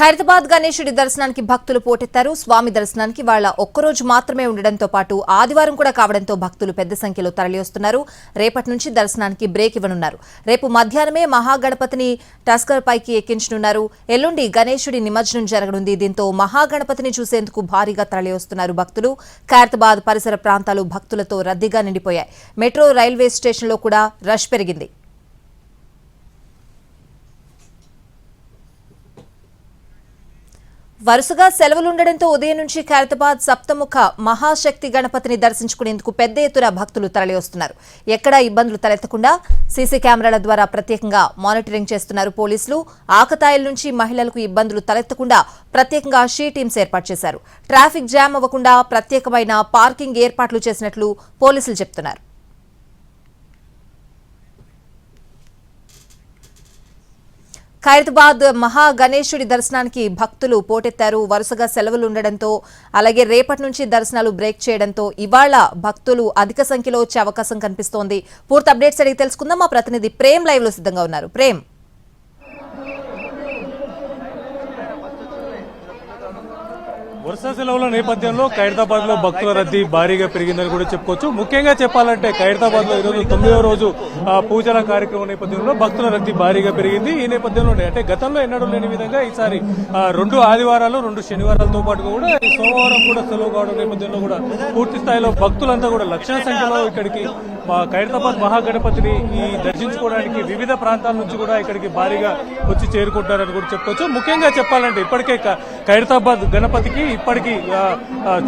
ఖైరతాబాద్ గణేశుడి దర్శనానికి భక్తులు పోటెత్తారు. స్వామి దర్శనానికి వాళ్ళ ఒక్కరోజు మాత్రమే ఉండడంతో పాటు ఆదివారం కూడా కావడంతో భక్తులు పెద్ద సంఖ్యలో తరలివస్తున్నారు. రేపటి నుంచి దర్శనానికి బ్రేక్ ఇవ్వనున్నారు. రేపు మధ్యాహ్నమే మహాగణపతిని టస్కర్ పైకి ఎక్కించనున్నారు. ఎల్లుండి గణేశుడి నిమజ్జనం జరగనుంది. దీంతో మహాగణపతిని చూసేందుకు భారీగా తరలివస్తున్నారు భక్తులు. ఖైరతాబాద్ పరిసర ప్రాంతాలు భక్తులతో రద్దీగా నిండిపోయాయి. మెట్రో రైల్వే స్టేషన్లో కూడా రష్ పెరిగింది. వరుసగా సెలవులుండడంతో ఉదయం నుంచి ఖైరతాబాద్ సప్తముఖ మహాశక్తి గణపతిని దర్శించుకునేందుకు పెద్ద ఎత్తున భక్తులు తరలివస్తున్నారు. ఎక్కడా ఇబ్బందులు తలెత్తకుండా సీసీ కెమెరాల ద్వారా ప్రత్యేకంగా మానిటరింగ్ చేస్తున్నారు పోలీసులు. ఆకతాయిల నుంచి మహిళలకు ఇబ్బందులు తలెత్తకుండా ప్రత్యేకంగా షీ టీమ్స్ ఏర్పాటు చేశారు. ట్రాఫిక్ జామ్ అవ్వకుండా ప్రత్యేకమైన పార్కింగ్ ఏర్పాట్లు చేసినట్లు పోలీసులు చెబుతున్నారు. ఖైరతాబాద్ మహా గణేశుడి దర్శనానికి భక్తులు పోటెత్తారు. వరుసగా సెలవులు ఉండడంతో అలాగే రేపటి నుంచి దర్శనాలు బ్రేక్ చేయడంతో ఇవాళ భక్తులు అధిక సంఖ్యలో వచ్చే అవకాశం కనిపిస్తోంది. పూర్తి అప్డేట్స్ అడిగి తెలుసుకుందాం. మా ప్రతినిధి ప్రేమ్ లైవ్ లో సిద్ధంగా ఉన్నారు. ప్రేమ్, వరుస సెలవుల నేపథ్యంలో ఖైరతాబాద్ లో భక్తుల రద్దీ భారీగా పెరిగిందని కూడా చెప్పుకోవచ్చు. ముఖ్యంగా చెప్పాలంటే ఖైరతాబాద్ లో ఈరోజు 9వ రోజు పూజల కార్యక్రమం నేపథ్యంలో భక్తుల రద్దీ భారీగా పెరిగింది. ఈ నేపథ్యంలో అంటే గతంలో ఎన్నడూ లేని విధంగా ఈసారి 2 ఆదివారాలు 2 శనివారాలతో పాటు కూడా ఈ సోమవారం కూడా సెలవు కావడం నేపథ్యంలో కూడా పూర్తి స్థాయిలో భక్తులంతా కూడా లక్షల సంఖ్యలో ఇక్కడికి ఖైరతాబాద్ మహాగణపతిని దర్శించుకోవడానికి వివిధ ప్రాంతాల నుంచి కూడా ఇక్కడికి భారీగా వచ్చి చేరుకుంటారని కూడా చెప్పుకోవచ్చు. ముఖ్యంగా చెప్పాలంటే ఇప్పటికే ఖైరతాబాద్ గణపతికి ఇప్పటికీ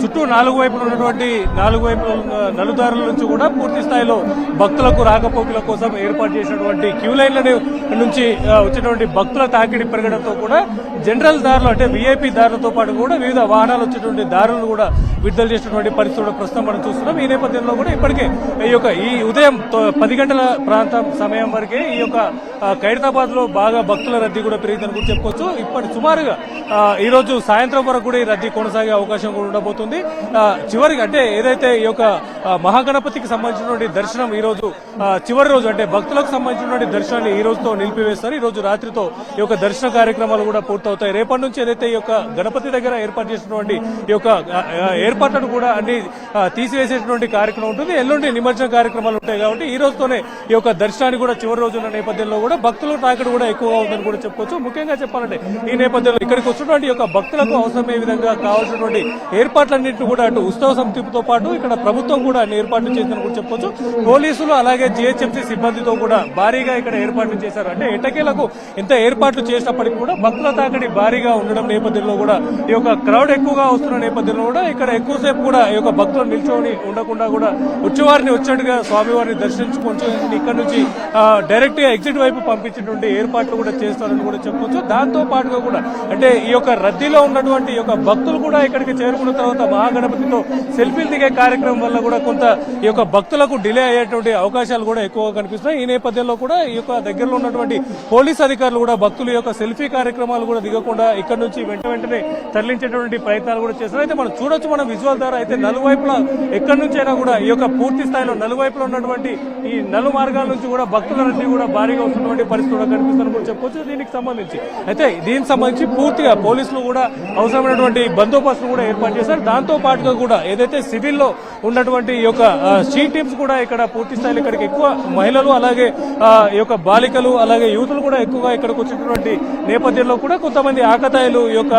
చుట్టూ 4 వైపులు ఉన్నటువంటి 4 వైపుల నలుదారుల నుంచి కూడా పూర్తి స్థాయిలో భక్తులకు రాకపోకల కోసం ఏర్పాటు చేసినటువంటి క్యూ లైన్ల నుంచి వచ్చేటువంటి భక్తుల తాకిడి పెరగడంతో కూడా జనరల్ దారులు అంటే వీఐపీ దారులతో పాటు కూడా వివిధ వాహనాలు వచ్చేటువంటి దారులను కూడా విడుదల చేసినటువంటి పరిస్థితులు ప్రస్తుతం మనం చూస్తున్నాం. ఈ నేపథ్యంలో కూడా ఇప్పటికే ఈ ఉదయం 10 గంటల ప్రాంతం సమయం వరకే ఈ యొక్క ఖైరతాబాద్ లో బాగా భక్తుల రద్దీ కూడా పెరిగిందని కూడా చెప్పుకోవచ్చు. ఇప్పటి సుమారుగా ఈ రోజు సాయంత్రం వరకు కూడా ఈ రద్దీ కొనసాగే అవకాశం కూడా ఉండబోతుంది. చివరికి అంటే ఏదైతే ఈ యొక్క మహాగణపతికి సంబంధించినటువంటి దర్శనం ఈ రోజు చివరి రోజు అంటే భక్తులకు సంబంధించినటువంటి దర్శనాన్ని ఈ రోజుతో నిలిపివేస్తారు. ఈ రోజు రాత్రితో ఈ యొక్క దర్శన కార్యక్రమాలు కూడా పూర్తవుతాయి. రేపటి నుంచి ఏదైతే ఈ యొక్క గణపతి దగ్గర ఏర్పాటు చేసినటువంటి ఈ యొక్క ఏర్పాట్లను కూడా అన్ని తీసివేసేటువంటి కార్యక్రమం ఉంటుంది. ఎల్లుండి నిమజ్జన కార్యక్రమాలు ఉంటాయి కాబట్టి ఈ రోజుతోనే ఈ యొక్క దర్శనాన్ని కూడా చివరి రోజు ఉన్న నేపథ్యంలో కూడా భక్తుల తాకిడి కూడా ఎక్కువగా ఉందని కూడా చెప్పుకోవచ్చు. ముఖ్యంగా చెప్పాలంటే ఈ నేపథ్యంలో ఇక్కడికి వచ్చినటువంటి యొక్క భక్తులకు అవసరమయ్యే విధంగా కావాల్సినటువంటి ఏర్పాట్లన్నింటినీ కూడా అటు ఉత్సవ సమితితో పాటు ఇక్కడ ప్రభుత్వం కూడా అన్ని ఏర్పాట్లు చేసిందని కూడా చెప్పొచ్చు. పోలీసులు అలాగే జీహెచ్ఎంసీ సిబ్బందితో కూడా భారీగా ఇక్కడ ఏర్పాట్లు చేశారు. అంటే ఎటకేలకు ఎంత ఏర్పాట్లు చేసినప్పటికీ కూడా భక్తుల తాకిడి భారీగా ఉండడం నేపథ్యంలో కూడా ఈ యొక్క క్రౌడ్ ఎక్కువగా వస్తున్న నేపథ్యంలో కూడా ఇక్కడ ఎక్కువసేపు కూడా ఈ యొక్క భక్తులు నిల్చొని ఉండకుండా కూడా వచ్చేవారిని వచ్చినట్టుగా స్వామివారిని దర్శించుకొని ఇక్కడ నుంచి డైరెక్ట్ గా ఎగ్జిట్ వైపు పంపించేటువంటి ఏర్పాట్లు కూడా చేస్తారని కూడా చెప్పొచ్చు. దాంతో పాటుగా కూడా అంటే ఈ యొక్క రద్దీలో ఉన్నటువంటి ఈ యొక్క భక్తులు కూడా ఇక్కడికి చేరుకున్న తర్వాత మహాగణపతితో సెల్ఫీలు దిగే కార్యక్రమం వల్ల కూడా కొంత ఈ యొక్క భక్తులకు డిలే అయ్యేటువంటి అవకాశాలు కూడా ఎక్కువగా కనిపిస్తున్నాయి. ఈ నేపథ్యంలో కూడా ఈ యొక్క దగ్గరలో ఉన్నటువంటి పోలీస్ అధికారులు కూడా భక్తుల యొక్క సెల్ఫీ కార్యక్రమాలు కూడా దిగకుండా ఇక్కడ నుంచి వెంటనే తరలించేటువంటి ప్రయత్నాలు కూడా చేస్తున్నారు. అయితే మనం చూడొచ్చు మన విజువల్ ద్వారా అయితే నలువైపులా ఎక్కడి నుంచైనా కూడా ఈ యొక్క పూర్తి స్థాయిలో నలువైపులో ఉన్నటువంటి ఈ నలు మార్గాల నుంచి కూడా భక్తుల రద్దీ కూడా భారీగా వస్తున్నటువంటి పరిస్థితి కూడా కనిపిస్తుందని కూడా చెప్పొచ్చు. దీనికి సంబంధించి పూర్తిగా పోలీసులు కూడా అవసరమైనటువంటి బందోబస్తు కూడా ఏర్పాటు చేశారు. దాంతో పాటుగా కూడా ఏదైతే సివిల్ లో ఉన్నటువంటి ఈ యొక్క షీ టీమ్స్ కూడా ఇక్కడ పూర్తి స్థాయిలో ఇక్కడికి ఎక్కువ మహిళలు అలాగే ఈ యొక్క బాలికలు అలాగే యూతులు కూడా ఎక్కువగా ఇక్కడికి వచ్చినటువంటి నేపథ్యంలో కూడా కొంతమంది ఆకతాయిలు ఈ యొక్క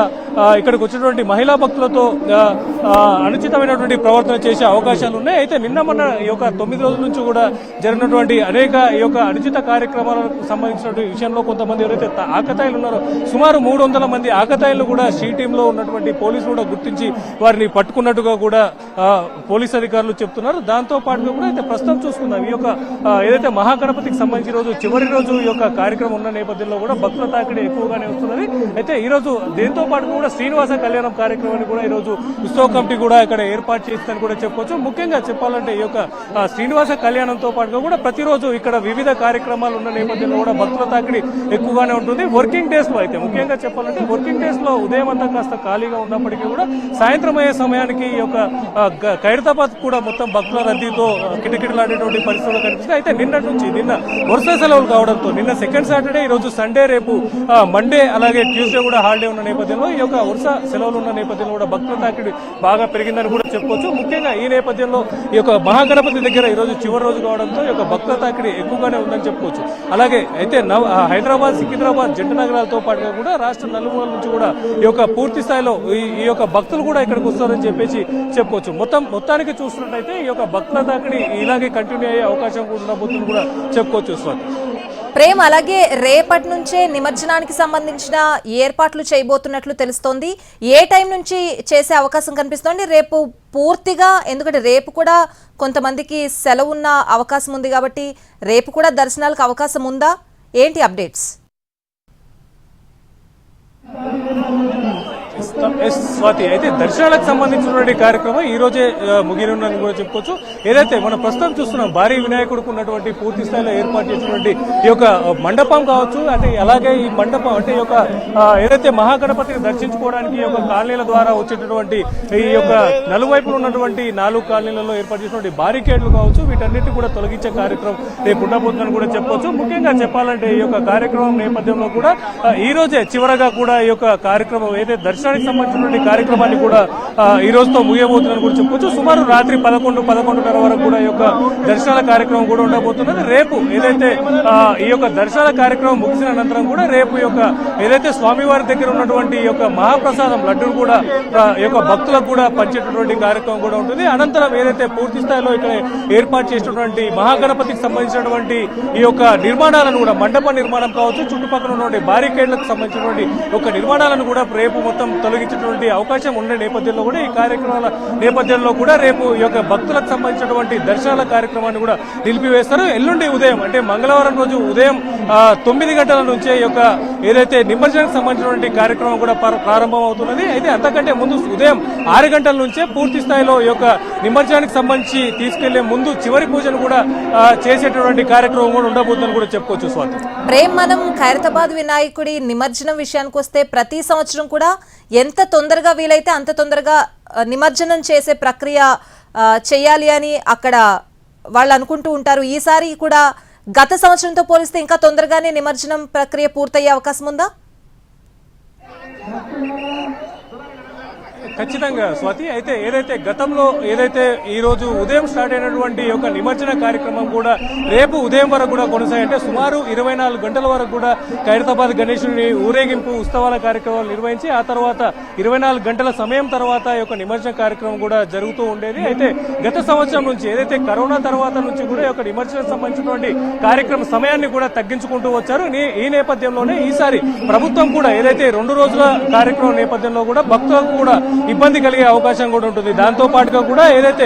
ఇక్కడికి వచ్చినటువంటి మహిళా భక్తులతో అనుచితమైనటువంటి ప్రవర్తన చేసే అవకాశాలు ఉన్నాయి. అయితే నిన్న మొన్న ఈ యొక్క 9 రోజుల నుంచి కూడా జరిగినటువంటి అనేక ఈ యొక్క అనుచిత కార్యక్రమాలకు సంబంధించినటువంటి విషయంలో కొంతమంది ఎవరైతే ఆకతాయిలు ఉన్నారో సుమారు 300 మంది ఆకతాయిలు కూడా షీ టీమ్ లో ఉన్నటువంటి పోలీసులు కూడా గుర్తించి వారిని పట్టుకున్నట్టుగా కూడా పోలీస్ అధికారులు చెప్తున్నారు. దాంతో పాటుగా కూడా అయితే ప్రస్తుతం చూసుకుందాం ఈ యొక్క ఏదైతే మహాగణపతికి సంబంధించి రోజు చివరి రోజు ఈ యొక్క కార్యక్రమం ఉన్న నేపథ్యంలో కూడా భక్తుల తాకిడి ఎక్కువగానే వస్తున్నది. అయితే ఈ రోజు దీంతో పాటు కూడా కూడా శ్రీనివాస కళ్యాణం కార్యక్రమాన్ని కూడా ఈరోజు ఉత్సవ కమిటీ కూడా ఇక్కడ ఏర్పాటు చేసిందని కూడా చెప్పుకోవచ్చు. ముఖ్యంగా చెప్పాలంటే ఈ యొక్క శ్రీనివాస కళ్యాణంతో పాటుగా కూడా ప్రతిరోజు ఇక్కడ వివిధ కార్యక్రమాలు ఉన్న నేపథ్యంలో కూడా భక్తుల తాకిడి ఎక్కువగానే ఉంటుంది. వర్కింగ్ డేస్ లో అయితే ముఖ్యంగా చెప్పాలంటే వర్కింగ్ డేస్ లో ఉదయం అంతా కాస్త ఖాళీగా ఉన్నప్పటికీ కూడా సాయంత్రం అయ్యే సమయానికి ఈ యొక్క ఖైరతాబాద్ కూడా మొత్తం భక్తుల రద్దీతో కిటకిటలాడేటువంటి పరిస్థితులు కనిపిస్తాయి. అయితే నిన్న వరుస సెలవులు కావడంతో నిన్న సెకండ్ సాటర్డే, ఈ రోజు సండే, రేపు మండే అలాగే ట్యూస్డే కూడా హాలిడే ఉన్న నేపథ్యంలో ఈ యొక్క వరుస సెలవులు ఉన్న నేపథ్యంలో కూడా భక్తుల తాకిడి బాగా పెరిగిందని కూడా చెప్పుకోవచ్చు. ముఖ్యంగా ఈ నేపథ్యంలో ఈ యొక్క మహాగణపతి దగ్గర ఈ రోజు చివరి రోజు కావడంతో ఈ యొక్క భక్తుల తాకిడి ఎక్కువగానే ఉందని చెప్పుకోవచ్చు. అలాగే అయితే హైదరాబాద్, సికింద్రాబాద్ జంట నగరాలతో పాటుగా కూడా రాష్ట్ర నలుమూలల నుంచి కూడా ఈ యొక్క పూర్తి స్థాయిలో ఈ యొక్క భక్తులు కూడా ఇక్కడికి వస్తారని చెప్పేసి చెప్పుకోవచ్చు. మొత్తానికి చూస్తున్నట్టయితే ఈ యొక్క భక్తుల తాకిడి ఇలాగే కంటిన్యూ అయ్యే అవకాశం కూడా ఉండబోతుంది కూడా చెప్పుకోవచ్చు. స్వాతి, ప్రేమ్, అలాగే రేపటి నుంచే నిమజ్జనానికి సంబంధించిన ఏర్పాట్లు చేయబోతున్నట్లు తెలుస్తోంది. ఏ టైం నుంచి చేసే అవకాశం కనిపిస్తోంది? రేపు పూర్తిగా, ఎందుకంటే రేపు కూడా కొంతమందికి సెలవు ఉన్న అవకాశం ఉంది కాబట్టి రేపు కూడా దర్శనాలకు అవకాశం ఉందా? ఏంటి అప్డేట్స్? స్వాతి, అయితే దర్శనాలకు సంబంధించినటువంటి కార్యక్రమం ఈ రోజే ముగినుందని కూడా చెప్పుకోవచ్చు. ఏదైతే మనం ప్రస్తుతం చూస్తున్నాం భారీ వినాయకుడికి ఉన్నటువంటి పూర్తి స్థాయిలో ఏర్పాటు చేసినటువంటి ఈ యొక్క మండపం కావచ్చు, అంటే అలాగే ఈ మండపం అంటే ఈ యొక్క ఏదైతే మహాగణపతిని దర్శించుకోవడానికి ఈ యొక్క కాలనీల ద్వారా వచ్చేటటువంటి ఈ యొక్క నలువైపులు ఉన్నటువంటి 4 కాలనీలలో ఏర్పాటు చేసినటువంటి బారికేడ్లు కావచ్చు, వీటన్నిటి కూడా తొలగించే కార్యక్రమం రేపు ఉండబోతుందని కూడా చెప్పొచ్చు. ముఖ్యంగా చెప్పాలంటే ఈ యొక్క కార్యక్రమం నేపథ్యంలో కూడా ఈ రోజే చివరగా కూడా ఈ యొక్క కార్యక్రమం ఏదైతే దర్శనానికి సంబంధించినటువంటి కార్యక్రమాన్ని కూడా ఈ రోజుతో ముగియబోతుందని కూడా చెప్పుకోవచ్చు. సుమారు రాత్రి 11-11:30 వరకు కూడా ఈ యొక్క దర్శనాల కార్యక్రమం కూడా ఉండబోతున్నది. రేపు ఏదైతే ఈ యొక్క దర్శనాల కార్యక్రమం ముగిసిన అనంతరం కూడా రేపు ఈ యొక్క ఏదైతే స్వామివారి దగ్గర ఉన్నటువంటి ఈ యొక్క మహాప్రసాదం లడ్డూను కూడా ఈ యొక్క భక్తులకు కూడా పంచేటటువంటి కార్యక్రమం కూడా ఉంటుంది. అనంతరం ఏదైతే పూర్తి స్థాయిలో ఇక్కడ ఏర్పాటు చేసినటువంటి మహాగణపతికి సంబంధించినటువంటి ఈ యొక్క నిర్మాణాలను కూడా, మండప నిర్మాణం కావచ్చు, చుట్టుపక్కల ఉన్నటువంటి బారికేడ్లకు సంబంధించినటువంటి ఒక నిర్మాణాలను కూడా రేపు మొత్తం తొలగించేటువంటి అవకాశం ఉండే నేపథ్యంలో కూడా ఈ కార్యక్రమాల నేపథ్యంలో కూడా రేపు ఈ యొక్క భక్తులకు సంబంధించినటువంటి దర్శనాల కార్యక్రమాన్ని కూడా నిలిపివేస్తారు. ఎల్లుండి ఉదయం అంటే మంగళవారం రోజు ఉదయం 9 గంటల నుంచే ఈ యొక్క ఏదైతే నిమజ్జనానికి సంబంధించినటువంటి కార్యక్రమం కూడా ప్రారంభం అవుతున్నది. అయితే అంతకంటే ముందు ఉదయం 6 గంటల నుంచే పూర్తి స్థాయిలో ఈ యొక్క నిమజ్జనానికి సంబంధించి తీసుకెళ్లే ముందు చివరి పూజను కూడా చేసేటటువంటి కార్యక్రమం కూడా ఉండబోతుందని కూడా చెప్పుకోవచ్చు. స్వాతి, ప్రేమ్, మనం ఖైరతాబాద్ వినాయకుడి నిమజ్జనం విషయానికి వస్తే ప్రతి సంవత్సరం కూడా ఎంత తొందరగా వీలైతే అంత తొందరగా నిమజ్జనం చేసే ప్రక్రియ చేయాలి అని అక్కడ వాళ్ళు అనుకుంటూ ఉంటారు. ఈసారి కూడా గత సంవత్సరంతో పోలిస్తే ఇంకా తొందరగానే నిమజ్జనం ప్రక్రియ పూర్తయ్యే అవకాశం ఉందా? ఖచ్చితంగా స్వాతి, అయితే ఏదైతే గతంలో ఏదైతే ఈ రోజు ఉదయం స్టార్ట్ అయినటువంటి ఒక నిమజ్జన కార్యక్రమం కూడా రేపు ఉదయం వరకు కూడా కొనసాగంటే సుమారు 24 గంటల వరకు కూడా ఖైరతాబాద్ గణేశుని ఊరేగింపు ఉత్సవాల కార్యక్రమాలు నిర్వహించి ఆ తర్వాత 24 గంటల సమయం తర్వాత ఈ యొక్క నిమజ్జన కార్యక్రమం కూడా జరుగుతూ ఉండేది. అయితే గత సంవత్సరం నుంచి ఏదైతే కరోనా తర్వాత నుంచి కూడా ఈ యొక్క నిమజ్జనం సంబంధించినటువంటి కార్యక్రమ సమయాన్ని కూడా తగ్గించుకుంటూ వచ్చారు. ఈ నేపథ్యంలోనే ఈసారి ప్రభుత్వం కూడా ఏదైతే 2 రోజుల కార్యక్రమం నేపథ్యంలో కూడా భక్తులకు కూడా ఇబ్బంది కలిగే అవకాశం కూడా ఉంటుంది. దాంతో పాటుగా కూడా ఏదైతే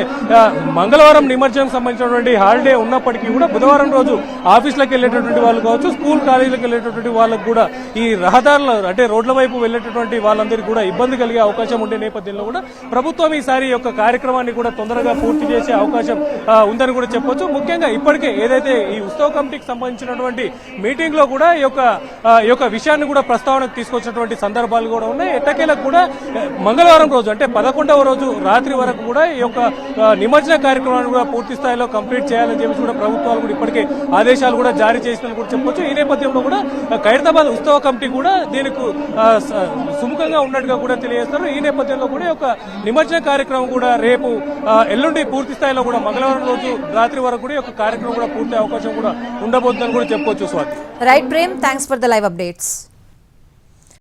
మంగళవారం నిమజ్జనం సంబంధించినటువంటి హాలిడే ఉన్నప్పటికీ కూడా బుధవారం రోజు ఆఫీసులకు వెళ్లేటటువంటి వాళ్ళు కావచ్చు, స్కూల్ కాలేజీలకు వెళ్లేటటువంటి వాళ్ళకు కూడా ఈ రహదారుల అంటే రోడ్ల వైపు వెళ్లేటటువంటి వాళ్ళందరికీ కూడా ఇబ్బంది కలిగే అవకాశం ఉండే నేపథ్యంలో కూడా ప్రభుత్వం ఈసారి యొక్క కార్యక్రమాన్ని కూడా తొందరగా పూర్తి చేసే అవకాశం ఉందని కూడా చెప్పొచ్చు. ముఖ్యంగా ఇప్పటికే ఏదైతే ఈ ఉత్సవ కమిటీకి సంబంధించినటువంటి మీటింగ్ లో కూడా ఈ యొక్క విషయాన్ని కూడా ప్రస్తావనకు తీసుకొచ్చినటువంటి సందర్భాలు కూడా ఉన్నాయి. ఎట్టకేలకు కూడా మంగళవారం రోజు అంటే 11వ రోజు రాత్రి వరకు కూడా ఈ యొక్క నిమజ్జన కార్యక్రమాన్ని కూడా పూర్తి స్థాయిలో కంప్లీట్ చేయాలని చెప్పి కూడా ప్రభుత్వాలు కూడా ఇప్పటికే ఆదేశాలు కూడా జారీ చేసిందని కూడా చెప్పొచ్చు. ఈ నేపథ్యంలో కూడా ఖైరతాబాద్ ఉత్సవ కమిటీ కూడా దీనికి సుముఖంగా ఉన్నట్టుగా కూడా తెలియజేస్తారు. ఈ నేపథ్యంలో కూడా ఈ యొక్క నిమజ్జన కార్యక్రమం కూడా రేపు ఎల్లుండి పూర్తి స్థాయిలో కూడా మంగళవారం రోజు రాత్రి వరకు కూడా ఈ యొక్క కార్యక్రమం కూడా పూర్తి అవకాశం కూడా ఉండబోతుందని కూడా చెప్పొచ్చు. Swathi, right Prem, thanks for the live updates.